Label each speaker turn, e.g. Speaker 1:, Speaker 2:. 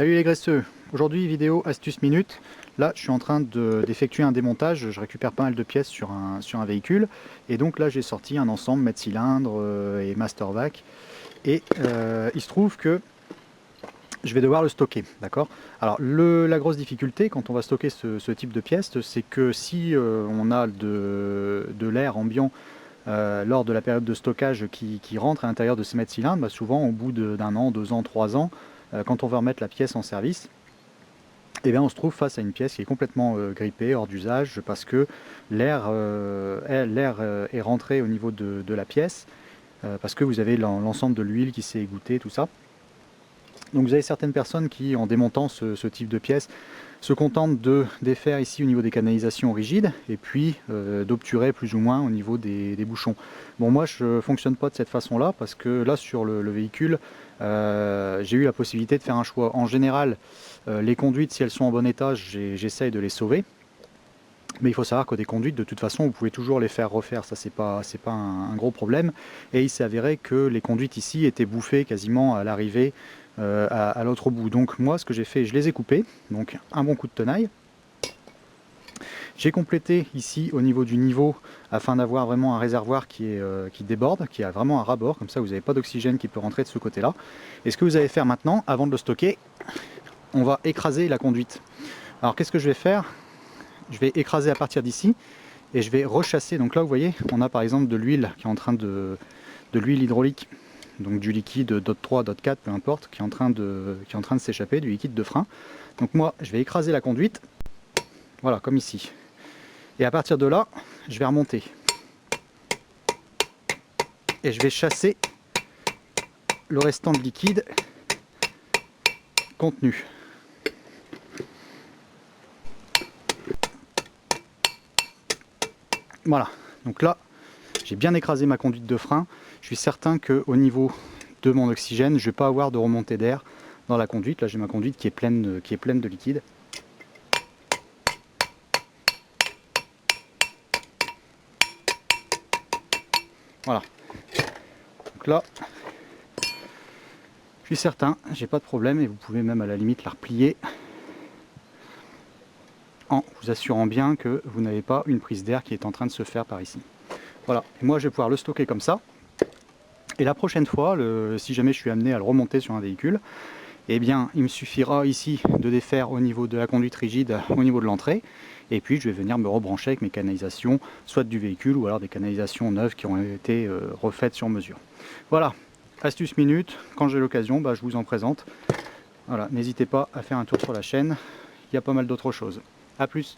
Speaker 1: Salut les graisseux, aujourd'hui vidéo astuce minute. Là je suis en train d'effectuer un démontage, je récupère pas mal de pièces sur un véhicule. Et donc là j'ai sorti un ensemble mètre cylindre et master vac. Et il se trouve que je vais devoir le stocker, d'accord. Alors la grosse difficulté quand on va stocker ce type de pièces, c'est que si on a de l'air ambiant lors de la période de stockage qui rentre à l'intérieur de ces mètres cylindres, bah souvent au bout d'un an, 2 ans, 3 ans, quand on va remettre la pièce en service, eh bien on se trouve face à une pièce qui est complètement grippée, hors d'usage, parce que l'air est rentré au niveau de la pièce, parce que vous avez l'ensemble de l'huile qui s'est égouttée, tout ça. Donc vous avez certaines personnes qui, en démontant ce type de pièce, se contentent de défaire ici au niveau des canalisations rigides et puis d'obturer plus ou moins au niveau des bouchons. Bon, moi je ne fonctionne pas de cette façon là parce que là sur le véhicule j'ai eu la possibilité de faire un choix. En général les conduites, si elles sont en bon état, j'essaye de les sauver, mais il faut savoir que des conduites de toute façon vous pouvez toujours les faire refaire, ça c'est pas un gros problème. Et il s'est avéré que les conduites ici étaient bouffées quasiment à l'arrivée à l'autre bout. Donc moi ce que j'ai fait, je les ai coupées, donc un bon coup de tenaille. J'ai complété ici au niveau du niveau afin d'avoir vraiment un réservoir qui déborde, qui a vraiment un ras-bord, comme ça vous n'avez pas d'oxygène qui peut rentrer de ce côté là. Et ce que vous allez faire maintenant, avant de le stocker, on va écraser la conduite. Alors qu'est-ce que je vais faire? Je vais écraser à partir d'ici et je vais rechasser. Donc là vous voyez, on a par exemple de l'huile qui est en train de l'huile hydraulique, donc du liquide DOT3, DOT4, peu importe, qui est en train de s'échapper, du liquide de frein. Donc moi je vais écraser la conduite, voilà, comme ici. Et à partir de là, je vais remonter. Et je vais chasser le restant de liquide contenu. Voilà, donc là, j'ai bien écrasé ma conduite de frein. Je suis certain qu'au niveau de mon oxygène, je ne vais pas avoir de remontée d'air dans la conduite. Là, j'ai ma conduite qui est pleine de liquide. Voilà. Donc là, je suis certain, j'ai pas de problème et vous pouvez même à la limite la replier en vous assurant bien que vous n'avez pas une prise d'air qui est en train de se faire par ici. Voilà, et moi je vais pouvoir le stocker comme ça. Et la prochaine fois, si jamais je suis amené à le remonter sur un véhicule, eh bien il me suffira ici de défaire au niveau de la conduite rigide, au niveau de l'entrée, et puis je vais venir me rebrancher avec mes canalisations, soit du véhicule ou alors des canalisations neuves qui ont été refaites sur mesure. Voilà, astuce minute, quand j'ai l'occasion, bah, je vous en présente. Voilà, n'hésitez pas à faire un tour sur la chaîne, il y a pas mal d'autres choses. A plus.